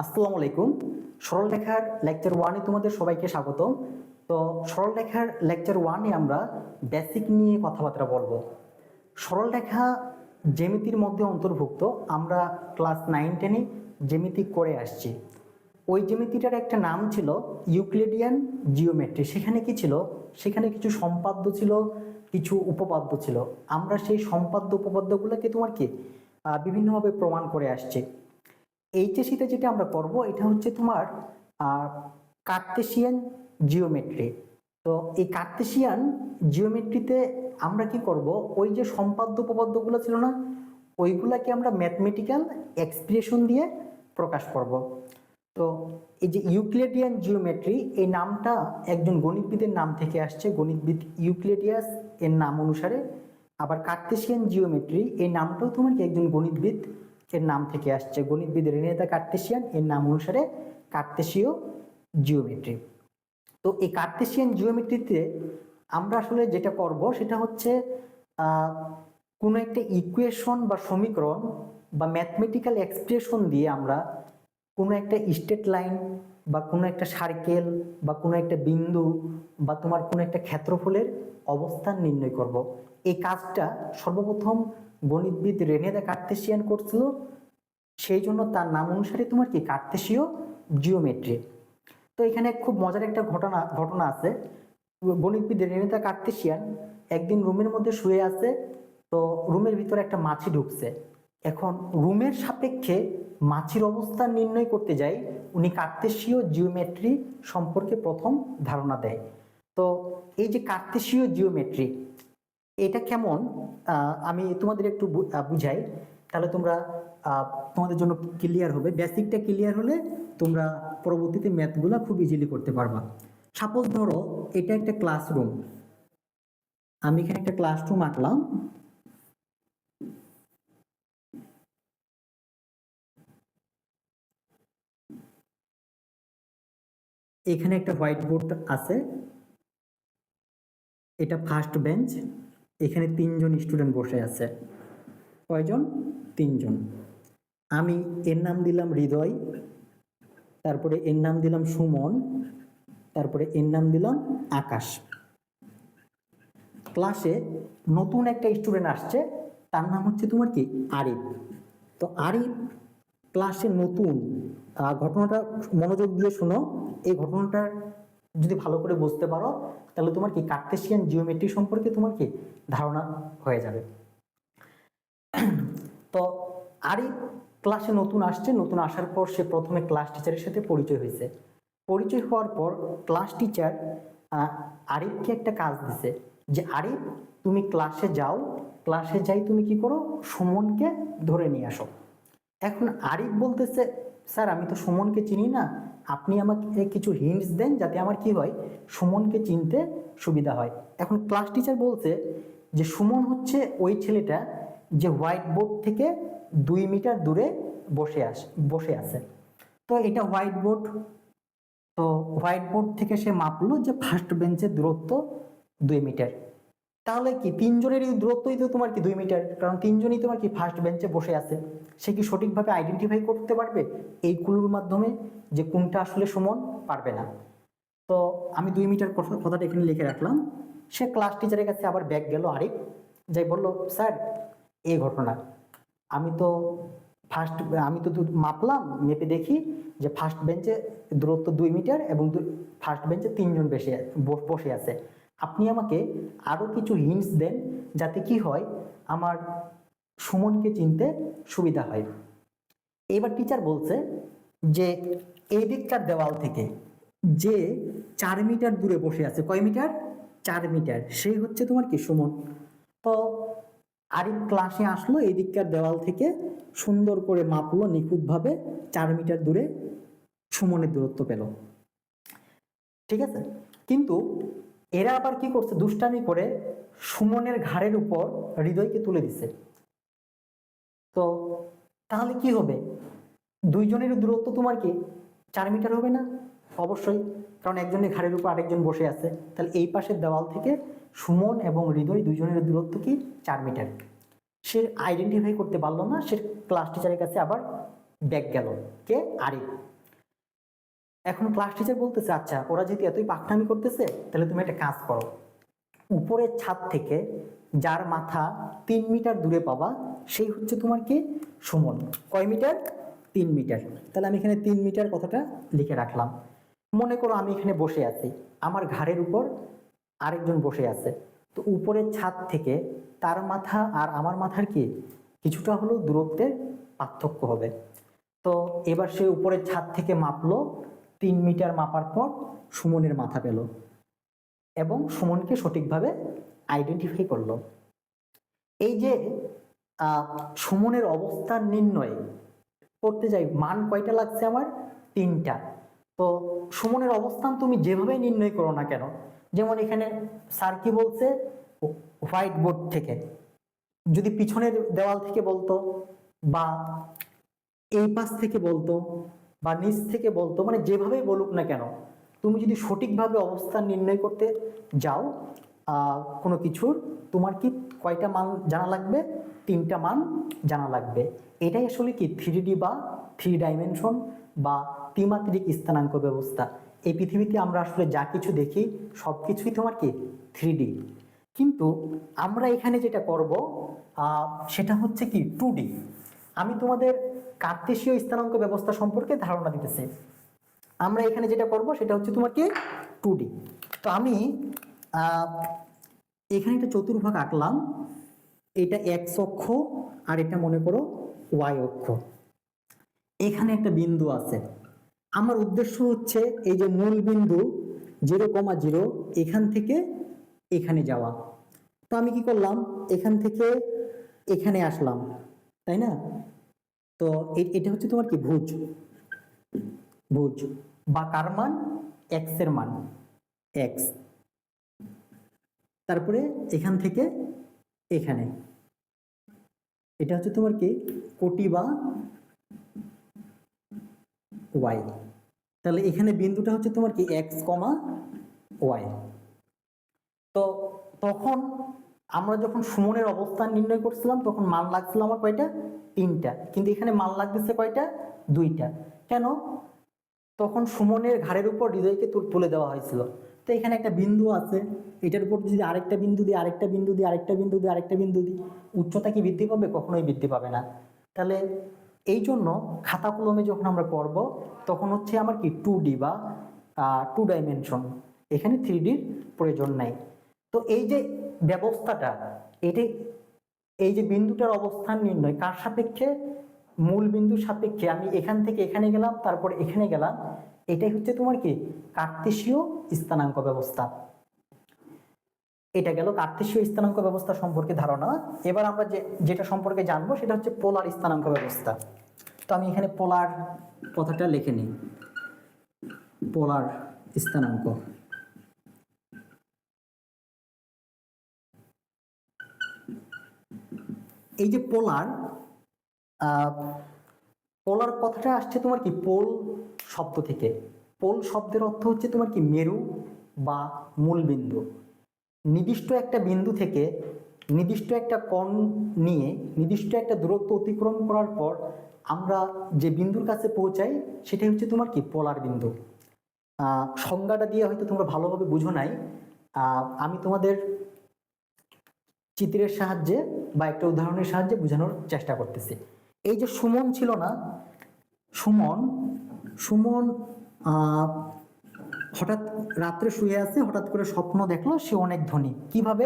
আসসালামু আলাইকুম। সরলরেখার লেকচার 1 এ তোমাদের সবাইকে স্বাগত। তো সরলরেখার লেকচার 1 এ আমরা বেসিক নিয়ে কথাবার্তা বলবো। সরলরেখা জ্যামিতির মধ্যে অন্তর্ভুক্ত। আমরা ক্লাস 9-10 এ জ্যামিতি করে আসছি। ওই জ্যামিতিটার একটা নাম ছিল ইউক্লিডিয়ান জিওমেট্রি। সেখানে কি ছিল? সেখানে কিছু সম্পাদ্য ছিল, কিছু উপপাদ্য ছিল। আমরা সেই সম্পাদ্য উপপাদ্যগুলোকে বিভিন্নভাবে প্রমাণ করে আসছি। এইচএসিতে যেটা আমরা করব এটা হচ্ছে তোমার কার্তেশিয়ান জিওমেট্রি। তো এই কার্তেশিয়ান জিওমেট্রিতে আমরা কি করব, ওই যে সম্পাদ্য উপপাদ্যগুলো ছিল না, ওইগুলাকে আমরা ম্যাথমেটিক্যাল এক্সপ্রেশন দিয়ে প্রকাশ করব। তো এই যে ইউক্লিডিয়ান জিওমেট্রি, এই নামটা একজন গণিতবিদের নাম থেকে আসছে, গণিতবিদ ইউক্লিডিয়াস এর নাম অনুসারে। আবার কার্তেশিয়ান জিওমেট্রি এই নামটাও তোমার কি একজন গণিতবিদ এর নাম থেকে আসছে, গণিতবিদ রেনে দ্য কার্তেশিয়ান এর নাম অনুসারে কার্তেশীয় জিওমেট্রি। তো এই কার্তেশিয়ান জিওমেট্রিতে আমরা আসলে যেটা করব সেটা হচ্ছে কোনো একটা ইকুয়েশন বা সমীকরণ বা ম্যাথমেটিক্যাল এক্সপ্রেশন দিয়ে আমরা কোনো একটা স্ট্রেট লাইন বা কোনো একটা সার্কেল বা কোনো একটা বিন্দু বা তোমার কোনো একটা ক্ষেত্রফলের অবস্থান নির্ণয় করব। এই কাজটা সর্বপ্রথম গণিতবিদ রেনে দ্য কার্তেশিয়ান করছিল, সেই জন্য তার নাম অনুসারে তোমার কি কার্তেশীয় জিওমেট্রি। তো এখানে খুব মজার একটা ঘটনা আছে। গণিতবিদ রেনে দ্য কার্তেশিয়ান একদিন রুমের মধ্যে শুয়ে আছে। তো রুমের ভিতরে একটা মাছি ঢুকছে। এখন রুমের সাপেক্ষে মাছির অবস্থান নির্ণয় করতে যাই উনি কার্তেশীয় জিওমেট্রি সম্পর্কে প্রথম ধারণা দেয়। তো এই যে কার্তেশীয় জিওমেট্রি এটা কেমন, আমি তোমাদের একটু বুঝাই, তাহলে তোমরা তোমাদের জন্য ক্লিয়ার হবে। বেসিকটা ক্লিয়ার হলে তোমরা পরবর্তীতে ম্যাথগুলো খুব ইজিলি করতে পারবা। সাপোজ ধরো এটা একটা ক্লাসরুম, আমি এখানে একটা ক্লাসরুম আঁকলাম। এখানে একটা হোয়াইট বোর্ড আছে, এটা ফার্স্ট বেঞ্চ। এখানে 3জন স্টুডেন্ট বসে আছে। কয়জন? 3জন। আমি এর নাম দিলাম হৃদয়, তারপরে এর নাম দিলাম সুমন, তারপরে এর নাম দিলাম আকাশ। ক্লাসে নতুন একটা স্টুডেন্ট আসছে, তার নাম হচ্ছে তোমার কি আরিফ। তো আরিফ ক্লাসে নতুন। ঘটনাটা মনোযোগ দিয়ে শোনো। এই ঘটনাটা যদি ভালো করে বুঝতে পারো তাহলে তোমার কি কার্তেশিয়ান জিওমেট্রি সম্পর্কে তোমার কি ধারণা হয়ে যাবে। তো আরিফ ক্লাসে নতুন আসছে, নতুন আসার পর সে প্রথমে ক্লাস টিচারের সাথে পরিচয় হয়েছে। পরিচয় হওয়ার পর ক্লাস টিচার আরিফকে একটা কাজ দিছে যে আরিফ তুমি ক্লাসে যাও, ক্লাসে যাই তুমি কি করো, সুমনকে ধরে নিয়ে আসো। এখন আরিফ বলতেছে স্যার আমি তো সুমনকে চিনি না, আপনি আমাকে কিছু হিন্টস দেন যাতে আমার কি হয় সুমনকে চিনতে সুবিধা হয়। এখন ক্লাস টিচার বলছে যে সুমন হচ্ছে ওই ছেলেটা যে হোয়াইট বোর্ড থেকে 2 মিটার দূরে বসে আছে। তো এটা হোয়াইট বোর্ড। তো হোয়াইট বোর্ড থেকে সে মাপলো যে ফার্স্ট বেঞ্চের দূরত্ব 2 মিটার। তাহলে কি 3জনেরই দূরত্বই তো তোমার কি 2 মিটার, কারণ 3জনই তোমার কি ফার্স্ট বেঞ্চে বসে আছে। সে কি সঠিকভাবে আইডেন্টিফাই করতে পারবে এই ক্লুর মাধ্যমে যে কোনটা আসলে সুমন? পারবে না। তো আমি 2 মিটার কথাটা এখানে লিখে রাখলাম। সে ক্লাস টিচারের কাছে আবার ব্যাক গেল আরিফ, যাই বলল স্যার এই ঘটনা, আমি তো আমি তো মাপলাম, মেপে দেখি যে ফার্স্ট বেঞ্চে দূরত্ব 2 মিটার এবং ফার্স্ট বেঞ্চে 3জন বসে আছে। আপনি আমাকে আরো কিছু হিন্টস দেন যাতে কি হয় আমার সুমনকে চিনতে সুবিধা হয়। এবার টিচার বলছে যে এই দিকটার দেওয়াল থেকে যে 4 মিটার দূরে বসে আছে, কয় মিটার? 4 মিটার, সেই হচ্ছে তোমার কি সুমন। তো আরিফ ক্লাসে আসলো, এই দিককার দেওয়াল থেকে সুন্দর করে মাপলো নিখুঁতভাবে, 4 মিটার দূরে সুমনের দূরত্ব পেল। ঠিক আছে, কিন্তু এরা আবার কি করছে, দুষ্টামি করে সুমনের ঘাড়ের উপর হৃদয়কে তুলে দিছে। তো তাহলে কি হবে, 2জনের দূরত্ব তোমার কি 4 মিটার হবে না? অবশ্যই, কারণ একজনের ঘাড়ের উপর আরেকজন বসে আছে। তাহলে এই পাশের দেওয়াল থেকে সুমন এবং হৃদয় 2জনের দূরত্ব কি 4 মিটার। সে আইডেন্টিফাই করতে পারলো না, সে ক্লাস টিচারের কাছে আবার ব্যাগ গেল। কে? আরিফ। এখন ক্লাস টিচার বলতেছে, আচ্ছা ওরা যেহেতু এতই পাকনামি করতেছে, তাহলে তুমি একটা কাজ করো, উপরের ছাদ থেকে যার মাথা 3 মিটার দূরে পাবা সেই হচ্ছে তোমার কি? সুমন। কয় মিটার? 3 মিটার। তাহলে আমি এখানে 3 মিটার কথাটা লিখে রাখলাম। মনে করো আমি এখানে বসে আছি, আমার ঘাড়ের উপর আরেকজন বসে আছে, তো উপরের ছাদ থেকে তার মাথা আর আমার মাথার কি কিছুটা হলেও দূরত্বের পার্থক্য হবে। তো এবার সে উপরের ছাদ থেকে মাপলো, 3 মিটার মাপার পর সুমনের মাথা পেল এবং সুমনকে সঠিকভাবে আইডেন্টিফাই করলো। এই যে সুমনের অবস্থান নির্ণয় করতে যাই, মান কয়টা লাগছে আমার? 3টা। তো সুমনের অবস্থান তুমি যেভাবে নির্ণয় করো না কেন, যেমন এখানে স্যার কি বলছে, হোয়াইট বোর্ড থেকে, যদি পিছনের দেওয়াল থেকে বলতো বা এই পাশ থেকে বলতো বা নিচ থেকে বলতো, মানে যেভাবেই বলুক না কেন, তুমি যদি সঠিকভাবে অবস্থান নির্ণয় করতে যাও কোনো কিছুর, তোমার কি কয়টা মান জানা লাগবে? 3টা মান জানা লাগবে। এটাই আসলে কি 3D বা 3 ডাইমেনশন বা ত্রিমাত্রিক স্থানাঙ্ক ব্যবস্থা। এই পৃথিবীতে আমরা আসলে যা কিছু দেখি সব কিছুই তোমার কি 3D। কিন্তু আমরা এখানে যেটা করব সেটা হচ্ছে কি 2D। আমি তোমাদের কার্তেশীয় স্থানাঙ্ক ব্যবস্থা সম্পর্কে ধারণা দিতেছি। আমরা এখানে যেটা করব সেটা হচ্ছে তোমার কি 2D। তো আমি এখানে একটা চতুর্ভাগ আঁকলাম, এটা এক্স অক্ষ আর এটা মনে করো ওয়াই অক্ষ। এখানে একটা বিন্দু আছে, আমার উদ্দেশ্য হচ্ছে এই যে মূল বিন্দু 0,0 এখান থেকে এখানে যাওয়া। তো আমি কি করলাম, এখান থেকে এখানে আসলাম, তাই না? তো এটা হচ্ছে তোমার কি ভুজ, ভুজ বা কার মান? এক্স এর মান, এক্স। তারপরে এখান থেকে এখানে এটা হচ্ছে তোমার কি কোটি বা ওয়াই। তাহলে এখানে বিন্দুটা হচ্ছে তোমার কি এক্স কমা ওয়াই। তো তখন আমরা যখন সুমনের অবস্থান নির্ণয় করছিলাম তখন মান লাগছিল আমার কয়টা? 3টা। কিন্তু এখানে মান লাগতেছে কয়টা? 2টা। কেন? তখন সুমনের ঘাড়ের উপর হৃদয়কে তুলে দেওয়া হয়েছিল। তো এখানে একটা বিন্দু আছে, এটার উপর যদি আরেকটা বিন্দু দিই, আরেকটা বিন্দু দিই, আরেকটা বিন্দু দিই, আরেকটা বিন্দু দিই, উচ্চতা কি বৃদ্ধি পাবে? কখনোই বৃদ্ধি পাবে না। তাহলে এই জন্য খাতা কলমে যখন আমরা করব তখন হচ্ছে আমার কি 2D বা 2 ডাইমেনশন, এখানে 3Dর প্রয়োজন নাই। তো এই যে ব্যবস্থাটা, এটি এই যে বিন্দুটার অবস্থান নির্ণয় কার সাপেক্ষে? মূল বিন্দুর সাপেক্ষে। আমি এখান থেকে এখানে গেলাম, তারপর এখানে গেলাম, এটাই হচ্ছে তোমার কি কার্তেশীয় স্থানাঙ্ক ব্যবস্থা। এটা গেল কার্তেশীয় স্থানাঙ্ক ব্যবস্থা সম্পর্কে ধারণা। এবার আমরা যেটা সম্পর্কে জানবো সেটা হচ্ছে পোলার স্থানাঙ্ক ব্যবস্থা। তো আমি এখানে পোলার কথাটা লিখে নিই, পোলার স্থানাঙ্ক। এই যে পোলার, পোলার কথাটা আসছে তোমার কি পোল শব্দ থেকে। পোল শব্দের অর্থ হচ্ছে তোমার কি মেরু বা মূল বিন্দু। নির্দিষ্ট একটা বিন্দু থেকে নির্দিষ্ট একটা কোণ নিয়ে নির্দিষ্ট একটা দূরত্ব অতিক্রম করার পর আমরা যে বিন্দুর কাছে পৌঁছাই সেটাই হচ্ছে তোমার কি পোলার বিন্দু। সংজ্ঞাটা দিয়ে হয়তো তোমরা ভালোভাবে বুঝো নাই, আমি তোমাদের চিত্রের সাহায্যে বা একটা উদাহরণের সাহায্যে বোঝানোর চেষ্টা করতেছি। এই যে সুমন ছিল না, সুমন সুমন হঠাৎ রাত্রে শুয়ে আছে, হঠাৎ করে স্বপ্ন দেখলো সে অনেক ধনী। কিভাবে?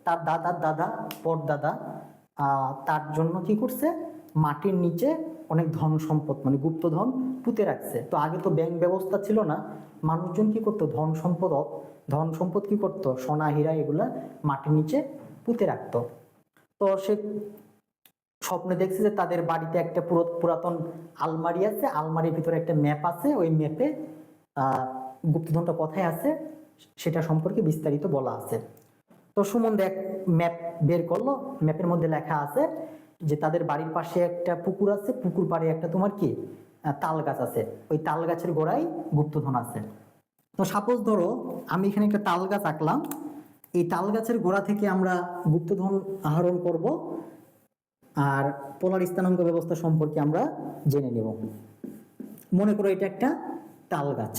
তার দাদার দাদা পরদাদা তার জন্য কি করছে, মাটির নিচে অনেক ধন সম্পদ মানে গুপ্তধন পুঁতে রাখছে। তো আগে তো ব্যাংক ব্যবস্থা ছিল না, মানুষজন কি করতো, ধন সম্পদ কি করতো, সোনা হীরা এগুলা মাটির নিচে পুঁতে রাখতো। তো সে স্বপ্নে দেখছে যে তাদের বাড়িতে একটা পুরাতন আলমারি আছে, আলমারির ভিতরে একটা ম্যাপ আছে, ওই ম্যাপে গুপ্তধনটা কোথায় আছে সেটা সম্পর্কে বিস্তারিত বলা আছে। তো সুমন ম্যাপ বের করলো, ম্যাপের মধ্যে লেখা আছে যে তাদের বাড়ির পাশে একটা পুকুর আছে, পুকুর পাড়ে একটা তোমার কি তাল গাছ আছে, ওই তাল গাছের গোড়ায় গুপ্তধন আছে। তো সাপোজ ধরো আমি এখানে একটা তাল গাছ আঁকলাম, এই তাল গাছের গোড়া থেকে আমরা গুপ্তধন আহরণ করব, আর পোলার স্থানাঙ্ক ব্যবস্থা সম্পর্কে আমরা জেনে নেব। মনে করো এটা একটা তাল গাছ,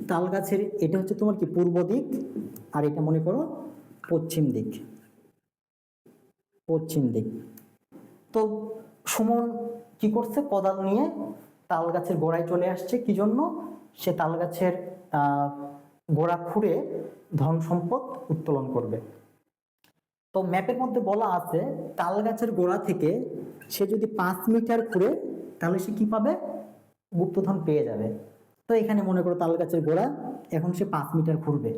তাল গাছের এটা হচ্ছে তোমার কি পূর্ব দিক, আর এটা মনে করো পশ্চিম দিক, পশ্চিম দিক। তো সুমন কি করছে, কোদাল নিয়ে তাল গাছের গোড়ায় চলে আসছে। কি জন্য? সে তাল গাছের গোড়া খুঁড়ে ধন সম্পদ উত্তোলন করবে। তো ম্যাপের মধ্যে বলা আছে তাল গাছের গোড়া থেকে সে যদি 5 মিটার খুঁড়ে তাহলে সে কি পাবে, গুপ্তধন পেয়ে যাবে। তো এখানে মনে করো তাল গাছের গোড়া, এখন সে 5 মিটার খুঁড়বে।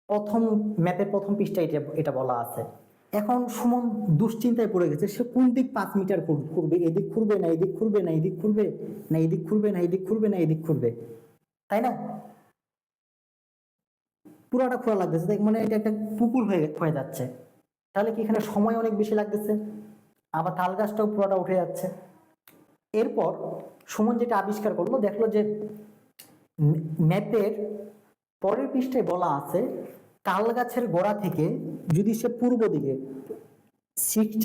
প্রথম ম্যাপের প্রথম পৃষ্ঠায় এটা বলা আছে। এখন সুমন দুশ্চিন্তায় পড়ে গেছে, সে কোন দিক 5 মিটার খুঁড়বে, এদিক খুঁড়বে না এদিক খুঁড়বে, না এদিক খুঁড়বে না এদিক খুঁড়বে, না এদিক খুঁড়বে না এদিক খুঁড়বে, তাই না? পুরাটা খোলা লাগতেছে, মানে এটা একটা পুকুর হয়ে যাচ্ছে। তাহলে কি এখানে সময় অনেক বেশি লাগতেছে, আবার তাল গাছটাও পুরাটা উঠে যাচ্ছে। এরপর সুমন যেটা আবিষ্কার করলো, দেখলো যে ম্যাপের পরের পৃষ্ঠায় বলা আছে তাল গাছের গোড়া থেকে যদি সে পূর্ব দিকে 60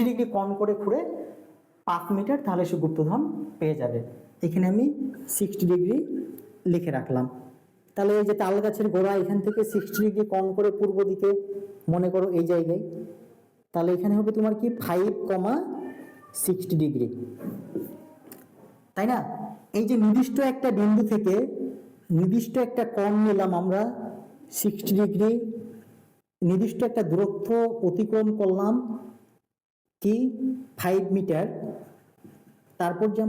ডিগ্রি কোণ করে খুঁড়ে 5 মিটার, তাহলে সে গুপ্তধন পেয়ে যাবে। এখানে আমি 60 ডিগ্রি লিখে রাখলাম। তাহলে এই যে তাল গাছের গোড়া, এখান থেকে 60 ডিগ্রি কোণ করে পূর্ব দিকে মনে করো এই জায়গায়, তাহলে এখানে হবে তোমার কি 5,60 ডিগ্রি, তাই না? এই যে নির্দিষ্ট একটা বিন্দু থেকে নির্দিষ্ট একটা কোণ নিলাম আমরা 60 ডিগ্রি, নির্দিষ্ট একটা দূরত্ব অতিক্রম করলাম কি 5 মিটার। তারপর যে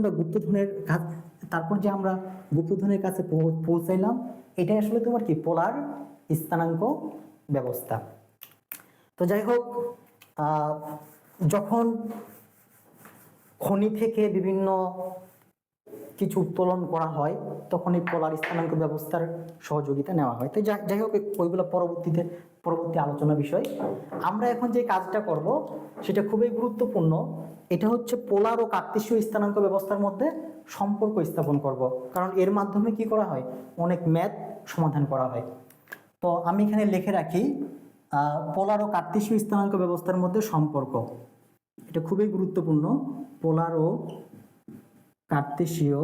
আমরা গুপ্তধনের কাছে পৌঁছাইলাম, এটাই আসলে তোমার কি পোলার স্থানাঙ্ক ব্যবস্থা। তো যাই হোক, যখন খনি থেকে বিভিন্ন কিছু উত্তোলন করা হয় তখন এই পোলার স্থানাঙ্ক ব্যবস্থার সহযোগিতা নেওয়া হয়। তো যাই হোক, ওইগুলো পরবর্তী আলোচনা বিষয়। আমরা এখন যে কাজটা করব সেটা খুবই গুরুত্বপূর্ণ। এটা হচ্ছে পোলার ও কার্তেশীয় স্থানাঙ্ক ব্যবস্থার মধ্যে সম্পর্ক স্থাপন করব, কারণ এর মাধ্যমে কি করা হয়, অনেক ম্যাথ সমাধান করা হয়। তো আমি এখানে লিখে রাখি পোলার ও কার্তেশীয় স্থানাঙ্ক ব্যবস্থার মধ্যে সম্পর্ক। এটা খুবই গুরুত্বপূর্ণ। পোলার ও কার্তেশীয়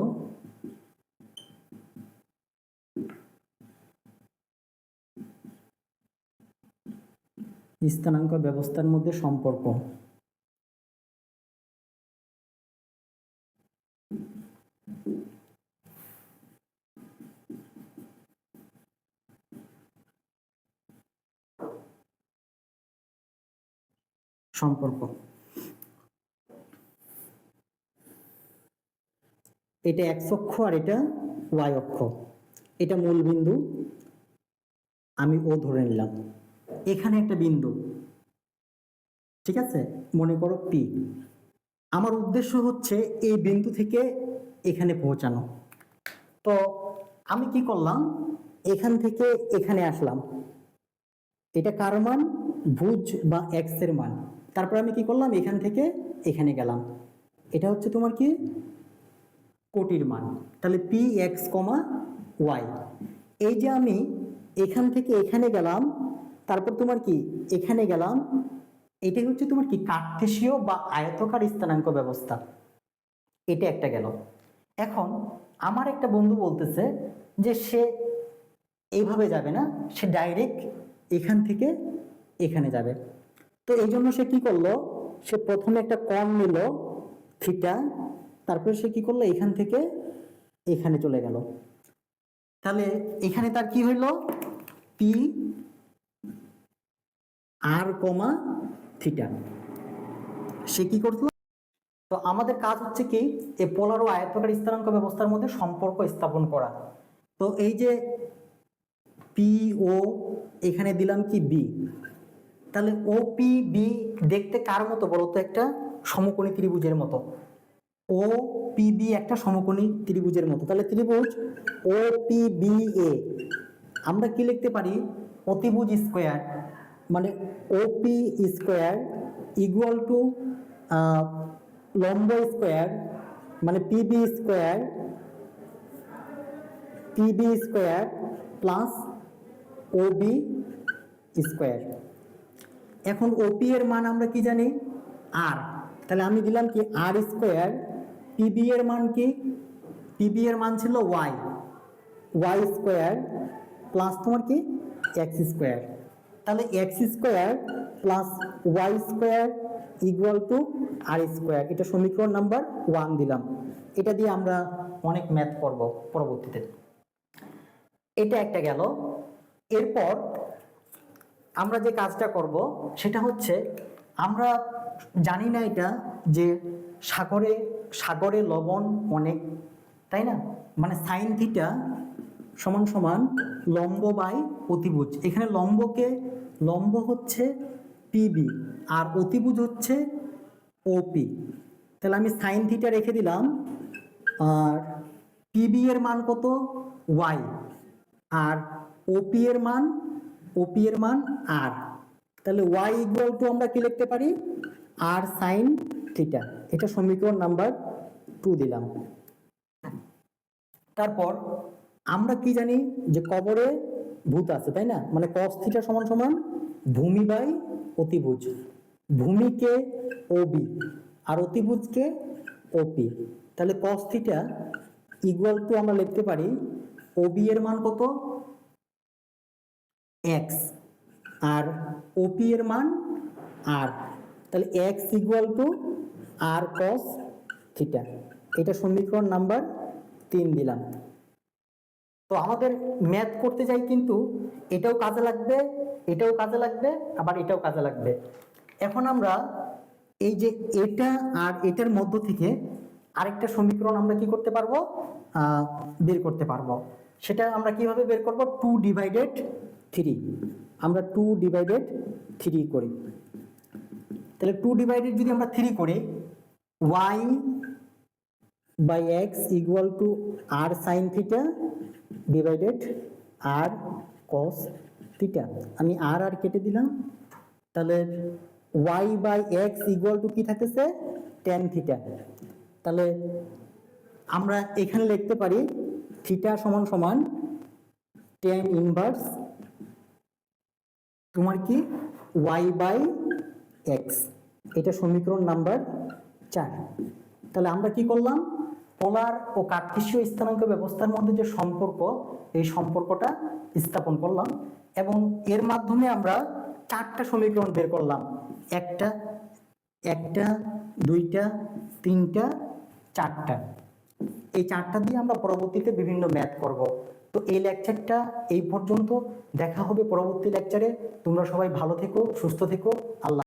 স্থানাঙ্ক ব্যবস্থার মধ্যে সম্পর্ক। এটা x অক্ষ আর এটা y অক্ষ, এটা মূল বিন্দু, আমি ও ধরে নিলাম। এখানে একটা বিন্দু, ঠিক আছে, মনে করো P। আমার উদ্দেশ্য হচ্ছে এই বিন্দু থেকে এখানে পৌঁছানো। তো আমি কি করলাম, এখান থেকে এখানে আসলাম, এটা কার মান, ভুজ বা x এর মান। তারপর আমি কি করলাম, এখান থেকে এখানে গেলাম, এটা হচ্ছে তোমার কি কোটির মান। তাহলে px, y। এই যে আমি এখান থেকে এখানে গেলাম, তারপর তোমার কি এখানে গেলাম, এটাই হচ্ছে তোমার কি কার্তেশীয় বা আয়তকার স্থানাঙ্ক ব্যবস্থা। এটা একটা গেল। এখন আমার একটা বন্ধু বলতেছে যে সে এইভাবে যাবে না, সে ডাইরেক্ট এখান থেকে এখানে যাবে। তো এই জন্য সে কি করলো, সে প্রথমে একটা কোণ নিল থিটা, তারপরে সে কি করলো, এখান থেকে এখানে চলে গেল। তাহলে এখানে তার কি হইল, পি আর থিটা। সে কি করলো, তো আমাদের কাজ হচ্ছে কি এই পোলার ও আয়তাকার স্থানাঙ্ক ব্যবস্থার মধ্যে সম্পর্ক স্থাপন করা। তো এই যে পি ও এখানে দিলাম কি বি, তাহলে ও পি বি দেখতে কার মতো বলতো, একটা সমকোণী ত্রিভুজের মতো। ও পি বি একটা সমকোণী ত্রিভুজের মতো। তাহলে ত্রিভুজ ও পি বি এ আমরা কি লিখতে পারি, অতিভুজ স্কোয়ার, মানে O P square equal to লম্ব স্কোয়ার, মানে PB square plus O B square. এখন ওপি এর মান আমরা কি জানি, আর, তাহলে আমি দিলাম কি আর স্কোয়ার, পিবি এর মান কি, পিবি এর মান ছিল ওয়াই, ওয়াই স্কোয়ার প্লাস তোমার কি এক্স স্কোয়ার, তাহলে X square plus Y square equal to R square, এটা সমীকরণ নাম্বার 1 দিলাম। এটা দিয়ে আমরা অনেক ম্যাথ করব পরবর্তীতে। এটা একটা গেল। এরপর আমরা যে কাজটা করব সেটা হচ্ছে, আমরা জানি না এটা যে সাগরে সাগরে লবণ অনেক, তাই না, মানে সাইন থিটা সমান সমান লম্ব বাই অতিভুজ। এখানে লম্ব হচ্ছে পিবি আর অতিভুজ হচ্ছে ওপি, তাহলে আমি সাইন থিটা রেখে দিলাম, আর পিবি এর মান কত ওয়াই, আর ওপি এর মান আর, তাহলে ওয়াই ইকুয়াল টু আমরা কি লিখতে পারি আর সাইন থিটা, এটা সমীকরণ নাম্বার 2 দিলাম। তারপর আমরা কি জানি যে কবরে ভূত আছে, তাই না, মানে কস থিটা সমান সমান ভূমি বাই অতিভুজ, ভূমিকে ওবি আর অতিভুজকে ওপি, তাহলে কস থিটা ইকুয়াল টু আমরা লিখতে পারি ওবি এর মান কত এক্স আর ওপি এর মান আর, তাহলে X equal to R cos theta, এটা সমীকরণ নাম্বার 3 দিলাম। তো আমাদের ম্যাথ করতে যাই কিন্তু এটাও কাজে লাগবে, এটাও কাজে লাগবে, আবার এটাও কাজে লাগবে। এখন আমরা এই যে এটা আর এটার মধ্য থেকে আরেকটা সমীকরণ আমরা কি করতে পারবো, বের করতে পারবো। সেটা আমরা কিভাবে বের করব, 2/3, আমরা 2/3 করি। তাহলে 2/ যদি আমরা 3 করি, y by x equal to r sine theta divided r cos theta, আমি আর কেটে দিলাম, তাহলে y by x equal to কি থাকতেছে tan থিটা, তাহলে আমরা এখানে লিখতে পারি থিটা সমান সমান tan ইনভার্স তোমার কি y বাই এক্স, এটা সমীকরণ নাম্বার 4। তাহলে আমরা কি করলাম, পোলার ও কার্টেসীয় স্থানাঙ্ক ব্যবস্থার মধ্যে যে সম্পর্ক, এই সম্পর্কটা স্থাপন করলাম এবং এর মাধ্যমে আমরা 4টা সমীকরণ বের করলাম, একটা, 2টা, 3টা, 4টা। এই 4টা দিয়ে আমরা পরবর্তীতে বিভিন্ন ম্যাথ করব। তো এই লেকচারটা এই পর্যন্ত, দেখা হবে পরবর্তী লেকচারে। তোমরা সবাই ভালো থেকো, সুস্থ থেকো, আল্লাহ।